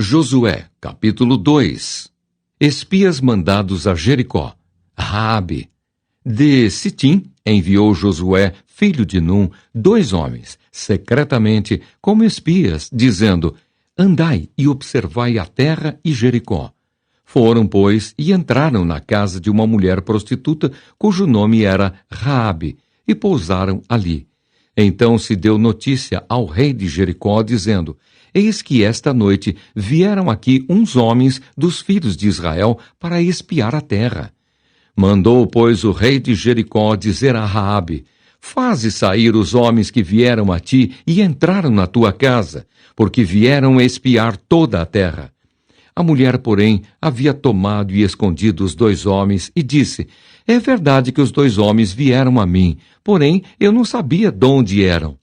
Josué, capítulo 2. Espias mandados a Jericó. Raabe. De Sitim enviou Josué, filho de Num, 2 homens, secretamente, como espias, dizendo: Andai e observai a terra e Jericó. Foram, pois, e entraram na casa de uma mulher prostituta, cujo nome era Raabe, e pousaram ali. Então se deu notícia ao rei de Jericó, dizendo: Eis que esta noite vieram aqui uns homens dos filhos de Israel para espiar a terra. Mandou, pois, o rei de Jericó dizer a Raabe: Faze sair os homens que vieram a ti e entraram na tua casa, porque vieram espiar toda a terra. A mulher, porém, havia tomado e escondido os 2 homens e disse: É verdade que os 2 homens vieram a mim, porém eu não sabia de onde eram.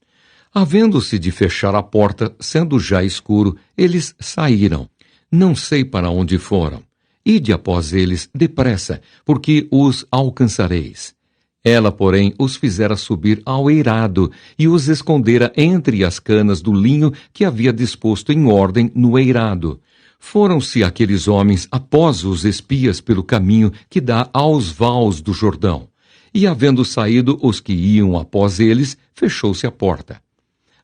Havendo-se de fechar a porta, sendo já escuro, eles saíram. Não sei para onde foram. Ide após eles depressa, porque os alcançareis. Ela, porém, os fizera subir ao eirado e os escondera entre as canas do linho que havia disposto em ordem no eirado. Foram-se aqueles homens após os espias pelo caminho que dá aos vales do Jordão. E, havendo saído os que iam após eles, fechou-se a porta.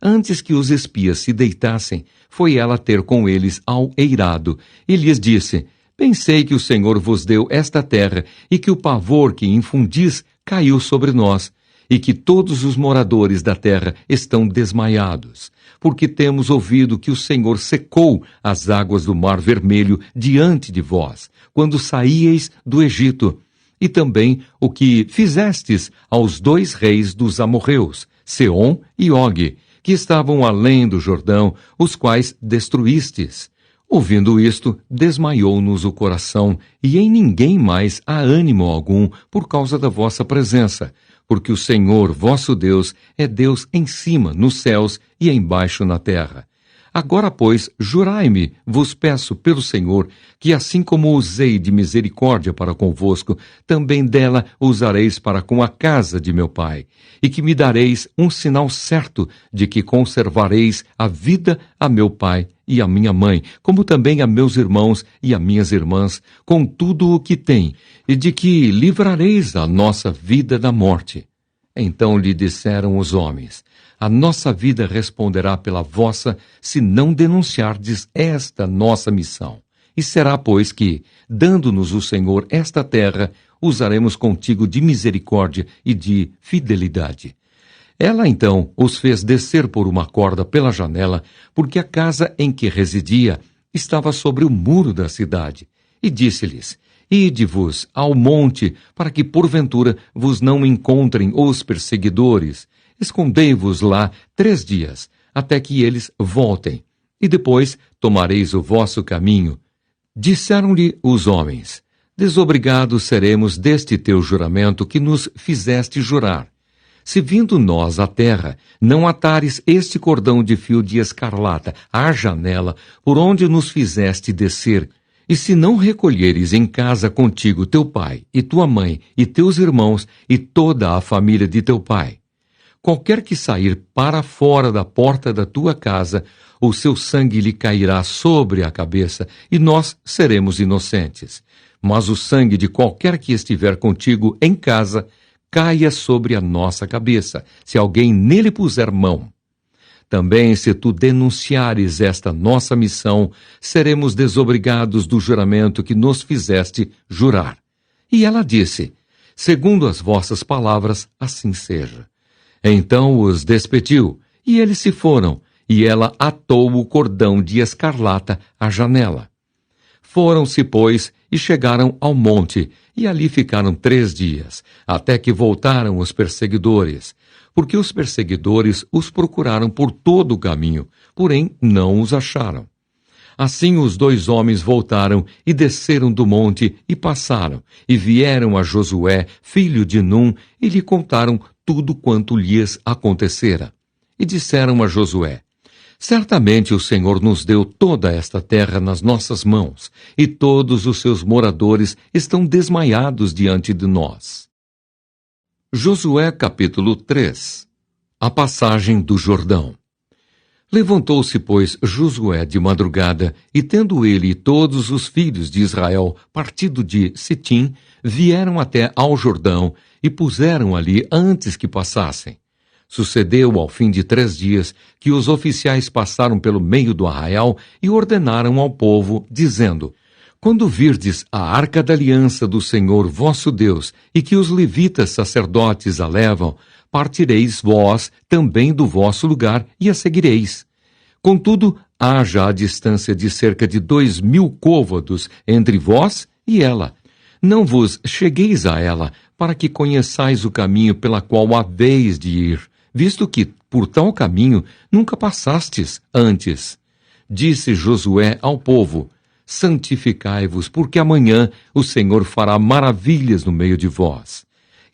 Antes que os espias se deitassem, foi ela ter com eles ao eirado, e lhes disse: Pensei que o Senhor vos deu esta terra, e que o pavor que infundis caiu sobre nós, e que todos os moradores da terra estão desmaiados, porque temos ouvido que o Senhor secou as águas do Mar Vermelho diante de vós, quando saíeis do Egito, e também o que fizestes aos 2 reis dos amorreus, Seom e Og, que estavam além do Jordão, os quais destruístes. Ouvindo isto, desmaiou-nos o coração, e em ninguém mais há ânimo algum por causa da vossa presença, porque o Senhor, vosso Deus, é Deus em cima, nos céus, e embaixo na terra. Agora, pois, jurai-me, vos peço pelo Senhor, que assim como usei de misericórdia para convosco, também dela usareis para com a casa de meu pai, e que me dareis um sinal certo de que conservareis a vida a meu pai e a minha mãe, como também a meus irmãos e a minhas irmãs, com tudo o que têm, e de que livrareis a nossa vida da morte. Então lhe disseram os homens: A nossa vida responderá pela vossa, se não denunciardes esta nossa missão. E será, pois, que, dando-nos o Senhor esta terra, usaremos contigo de misericórdia e de fidelidade. Ela, então, os fez descer por uma corda pela janela, porque a casa em que residia estava sobre o muro da cidade. E disse-lhes: Ide-vos ao monte, para que porventura vos não encontrem os perseguidores. Escondei-vos lá 3 dias, até que eles voltem, e depois tomareis o vosso caminho. Disseram-lhe os homens: Desobrigados seremos deste teu juramento que nos fizeste jurar. Se vindo nós à terra, não atares este cordão de fio de escarlata à janela por onde nos fizeste descer, e se não recolheres em casa contigo teu pai, e tua mãe, e teus irmãos, e toda a família de teu pai, qualquer que sair para fora da porta da tua casa, o seu sangue lhe cairá sobre a cabeça, e nós seremos inocentes. Mas o sangue de qualquer que estiver contigo em casa, caia sobre a nossa cabeça, se alguém nele puser mão. Também, se tu denunciares esta nossa missão, seremos desobrigados do juramento que nos fizeste jurar. E ela disse: Segundo as vossas palavras, assim seja. Então os despediu, e eles se foram, e ela atou o cordão de escarlata à janela. Foram-se, pois, e chegaram ao monte, e ali ficaram 3 dias, até que voltaram os perseguidores, porque os perseguidores os procuraram por todo o caminho, porém não os acharam. Assim os 2 homens voltaram e desceram do monte e passaram, e vieram a Josué, filho de Num, e lhe contaram tudo quanto lhes acontecera. E disseram a Josué: Certamente o Senhor nos deu toda esta terra nas nossas mãos, e todos os seus moradores estão desmaiados diante de nós. Josué capítulo 3. A passagem do Jordão. Levantou-se, pois, Josué de madrugada, e tendo ele e todos os filhos de Israel partido de Sitim, vieram até ao Jordão e puseram ali antes que passassem. Sucedeu, ao fim de 3 dias, que os oficiais passaram pelo meio do arraial e ordenaram ao povo, dizendo: Quando virdes a arca da aliança do Senhor vosso Deus, e que os levitas sacerdotes a levam, partireis vós também do vosso lugar e a seguireis. Contudo, haja a distância de cerca de 2.000 côvados entre vós e ela. Não vos chegueis a ela, para que conheçais o caminho pela qual haveis de ir, visto que, por tal caminho, nunca passastes antes. Disse Josué ao povo: Santificai-vos, porque amanhã o Senhor fará maravilhas no meio de vós.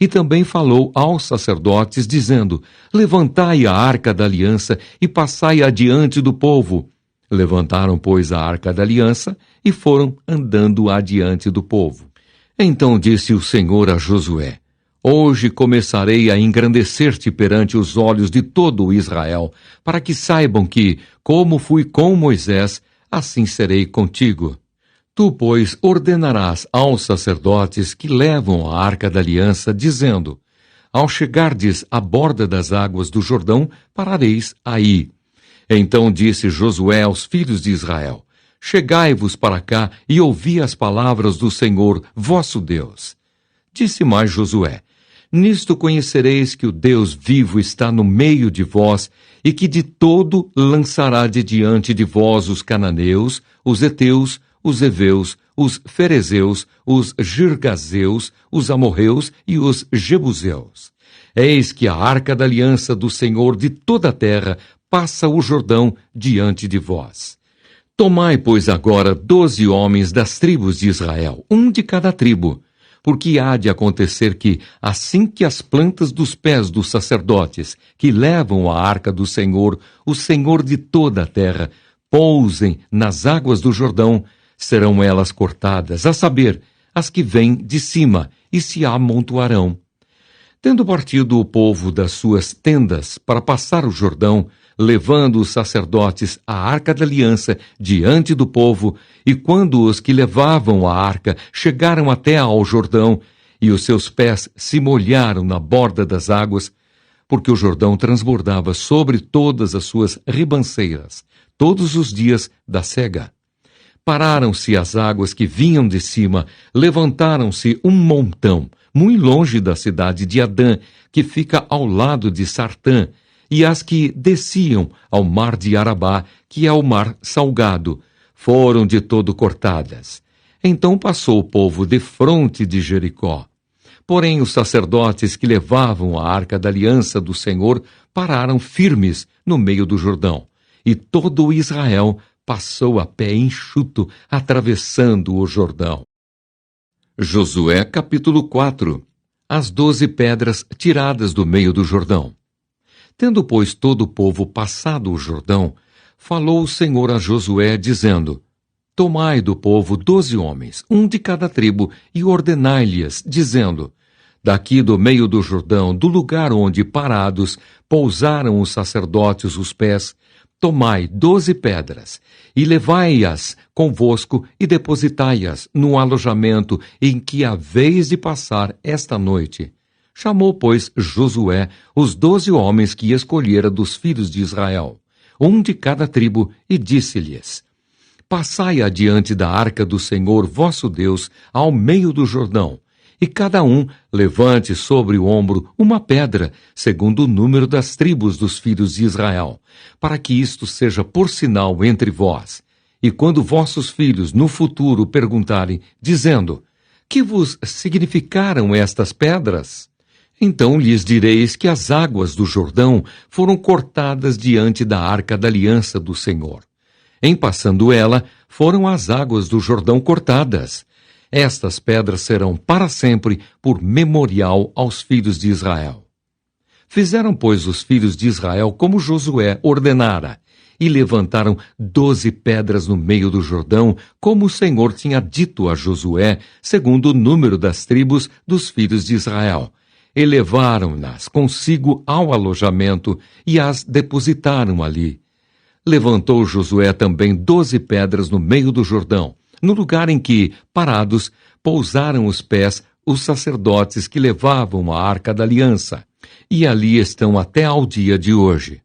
E também falou aos sacerdotes, dizendo: Levantai a arca da aliança e passai adiante do povo. Levantaram, pois, a arca da aliança e foram andando adiante do povo. Então disse o Senhor a Josué: Hoje começarei a engrandecer-te perante os olhos de todo o Israel, para que saibam que, como fui com Moisés, assim serei contigo. Tu, pois, ordenarás aos sacerdotes que levam a arca da aliança, dizendo: Ao chegardes à borda das águas do Jordão, parareis aí. Então disse Josué aos filhos de Israel: Chegai-vos para cá e ouvi as palavras do Senhor, vosso Deus. Disse mais Josué: Nisto conhecereis que o Deus vivo está no meio de vós, e que de todo lançará de diante de vós os cananeus, os heteus, os heveus, os ferezeus, os girgazeus, os amorreus e os jebuseus. Eis que a arca da aliança do Senhor de toda a terra passa o Jordão diante de vós. Tomai, pois, agora 12 homens das tribos de Israel, um de cada tribo, porque há de acontecer que, assim que as plantas dos pés dos sacerdotes que levam a arca do Senhor, o Senhor de toda a terra, pousem nas águas do Jordão, serão elas cortadas, a saber, as que vêm de cima, e se amontoarão. Tendo partido o povo das suas tendas para passar o Jordão, levando os sacerdotes a arca da aliança diante do povo, e quando os que levavam a arca chegaram até ao Jordão, e os seus pés se molharam na borda das águas, porque o Jordão transbordava sobre todas as suas ribanceiras, todos os dias da cega. Pararam-se as águas que vinham de cima, levantaram-se um montão, muito longe da cidade de Adã, que fica ao lado de Sartã, e as que desciam ao mar de Arabá, que é o mar salgado, foram de todo cortadas. Então passou o povo defronte de Jericó. Porém os sacerdotes que levavam a arca da aliança do Senhor pararam firmes no meio do Jordão, e todo o Israel passou a pé enxuto, atravessando o Jordão. Josué capítulo 4. As 12 pedras tiradas do meio do Jordão. Tendo, pois, todo o povo passado o Jordão, falou o Senhor a Josué, dizendo: Tomai do povo 12 homens, um de cada tribo, e ordenai-lhes, dizendo: Daqui do meio do Jordão, do lugar onde parados pousaram os sacerdotes os pés, tomai 12 pedras, e levai-as convosco e depositai-as no alojamento em que haveis de passar esta noite. Chamou, pois, Josué os 12 homens que escolhera dos filhos de Israel, um de cada tribo, e disse-lhes: Passai adiante da arca do Senhor vosso Deus ao meio do Jordão, e cada um levante sobre o ombro uma pedra, segundo o número das tribos dos filhos de Israel, para que isto seja por sinal entre vós. E quando vossos filhos no futuro perguntarem, dizendo: Que vos significaram estas pedras? Então lhes direis que as águas do Jordão foram cortadas diante da arca da aliança do Senhor. Em passando ela, foram as águas do Jordão cortadas. Estas pedras serão para sempre por memorial aos filhos de Israel. Fizeram, pois, os filhos de Israel como Josué ordenara, e levantaram 12 pedras no meio do Jordão, como o Senhor tinha dito a Josué, segundo o número das tribos dos filhos de Israel. E levaram-nas consigo ao alojamento, e as depositaram ali. Levantou Josué também 12 pedras no meio do Jordão, no lugar em que, parados, pousaram os pés os sacerdotes que levavam a Arca da Aliança, e ali estão até ao dia de hoje.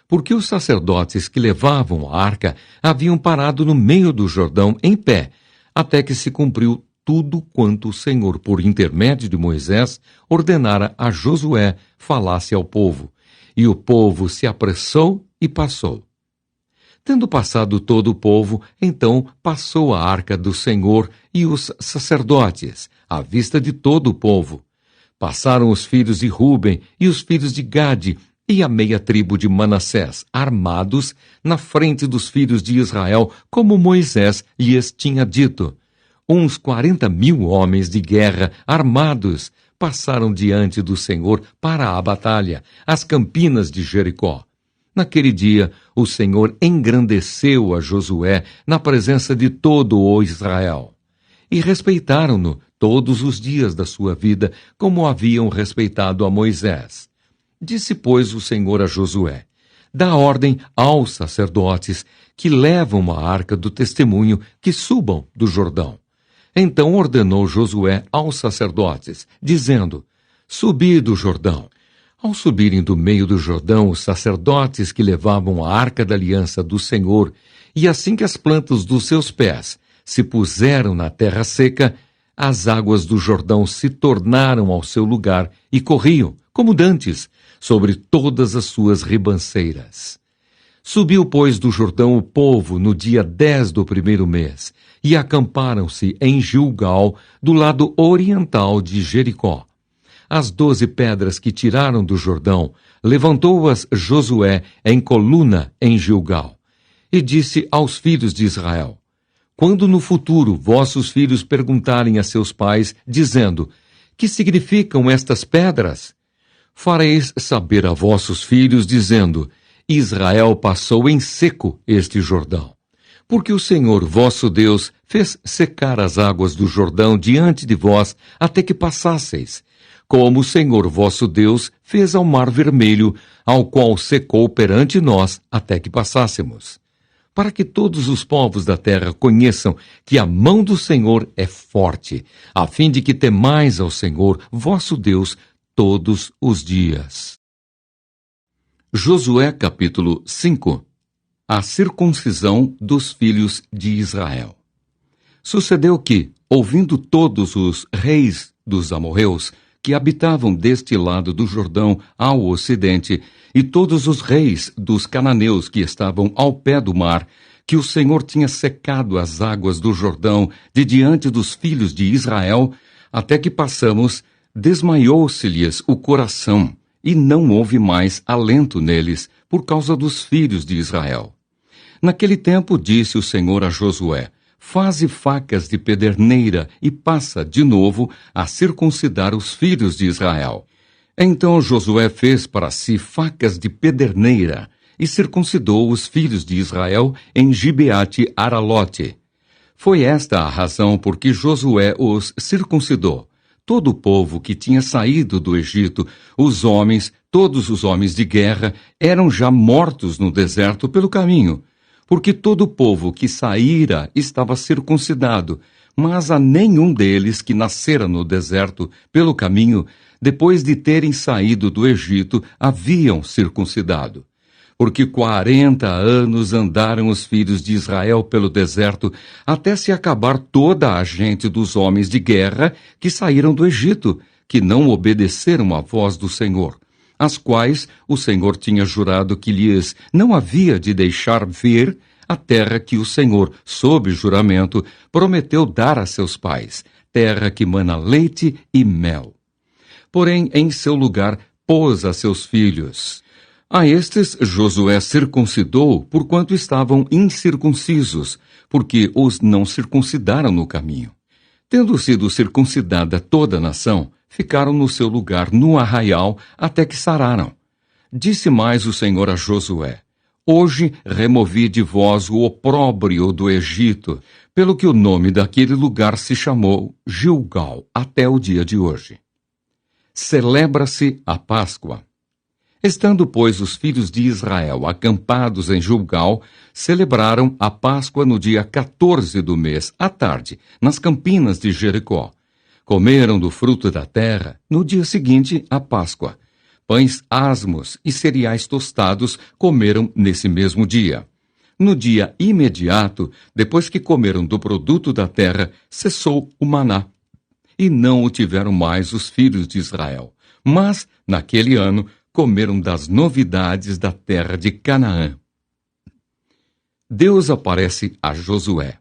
Porque os sacerdotes que levavam a arca haviam parado no meio do Jordão em pé, até que se cumpriu tudo quanto o Senhor, por intermédio de Moisés, ordenara a Josué falasse ao povo. E o povo se apressou e passou. Tendo passado todo o povo, então passou a arca do Senhor e os sacerdotes, à vista de todo o povo. Passaram os filhos de Ruben e os filhos de Gade e a meia tribo de Manassés, armados, na frente dos filhos de Israel, como Moisés lhes tinha dito. Uns 40.000 homens de guerra, armados, passaram diante do Senhor para a batalha, às campinas de Jericó. Naquele dia, o Senhor engrandeceu a Josué na presença de todo o Israel. E respeitaram-no todos os dias da sua vida, como haviam respeitado a Moisés. Disse, pois, o Senhor a Josué: dá ordem aos sacerdotes que levam a arca do testemunho que subam do Jordão. Então ordenou Josué aos sacerdotes, dizendo: subi do Jordão. Ao subirem do meio do Jordão os sacerdotes que levavam a arca da aliança do Senhor, e assim que as plantas dos seus pés se puseram na terra seca, as águas do Jordão se tornaram ao seu lugar e corriam, como dantes, sobre todas as suas ribanceiras. Subiu, pois, do Jordão o povo no dia 10 do primeiro mês, e acamparam-se em Gilgal, do lado oriental de Jericó. As 12 pedras que tiraram do Jordão, levantou-as Josué em coluna em Gilgal. E disse aos filhos de Israel: quando no futuro vossos filhos perguntarem a seus pais, dizendo: que significam estas pedras? Fareis saber a vossos filhos, dizendo: Israel passou em seco este Jordão. Porque o Senhor vosso Deus fez secar as águas do Jordão diante de vós, até que passasseis, como o Senhor vosso Deus fez ao Mar Vermelho, ao qual secou perante nós, até que passássemos. Para que todos os povos da terra conheçam que a mão do Senhor é forte, a fim de que temais ao Senhor vosso Deus todos os dias. Josué capítulo 5. A circuncisão dos filhos de Israel. Sucedeu que, ouvindo todos os reis dos amorreus, que habitavam deste lado do Jordão ao ocidente, e todos os reis dos cananeus que estavam ao pé do mar, que o Senhor tinha secado as águas do Jordão de diante dos filhos de Israel, até que passamos, desmaiou-se-lhes o coração, e não houve mais alento neles, por causa dos filhos de Israel. Naquele tempo disse o Senhor a Josué: faze facas de pederneira e passa, de novo, a circuncidar os filhos de Israel. Então Josué fez para si facas de pederneira e circuncidou os filhos de Israel em Gibeate Aralote. Foi esta a razão por que Josué os circuncidou. Todo o povo que tinha saído do Egito, os homens, todos os homens de guerra, eram já mortos no deserto pelo caminho, porque todo o povo que saíra estava circuncidado, mas a nenhum deles que nascera no deserto pelo caminho, depois de terem saído do Egito, haviam circuncidado. Porque 40 anos andaram os filhos de Israel pelo deserto, até se acabar toda a gente dos homens de guerra que saíram do Egito, que não obedeceram à voz do Senhor, as quais o Senhor tinha jurado que lhes não havia de deixar ver a terra que o Senhor, sob juramento, prometeu dar a seus pais, terra que mana leite e mel. Porém, em seu lugar, pôs a seus filhos. A estes Josué circuncidou, porquanto estavam incircuncisos, porque os não circuncidaram no caminho. Tendo sido circuncidada toda a nação, ficaram no seu lugar no arraial até que sararam. Disse mais o Senhor a Josué: hoje removi de vós o opróbrio do Egito, pelo que o nome daquele lugar se chamou Gilgal até o dia de hoje. Celebra-se a Páscoa. Estando, pois, os filhos de Israel acampados em Gilgal, celebraram a Páscoa no dia 14 do mês, à tarde, nas campinas de Jericó. Comeram do fruto da terra no dia seguinte à Páscoa. Pães asmos e cereais tostados comeram nesse mesmo dia. No dia imediato, depois que comeram do produto da terra, cessou o maná. E não o tiveram mais os filhos de Israel. Mas, naquele ano, comeram das novidades da terra de Canaã. Deus aparece a Josué.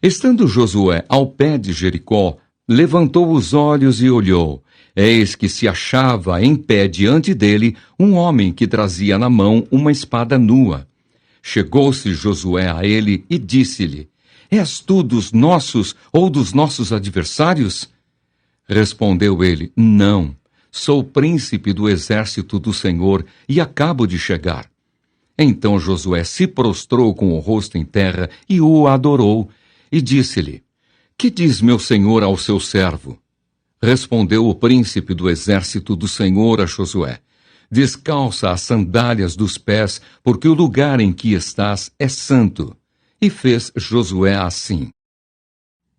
Estando Josué ao pé de Jericó, levantou os olhos e olhou. Eis que se achava em pé diante dele um homem que trazia na mão uma espada nua. Chegou-se Josué a ele e disse-lhe: És tu dos nossos ou dos nossos adversários? Respondeu ele: Não, sou príncipe do exército do Senhor e acabo de chegar. Então Josué se prostrou com o rosto em terra e o adorou, e disse-lhe: Que diz meu senhor ao seu servo? Respondeu o príncipe do exército do Senhor a Josué: Descalça as sandálias dos pés, porque o lugar em que estás é santo. E fez Josué assim.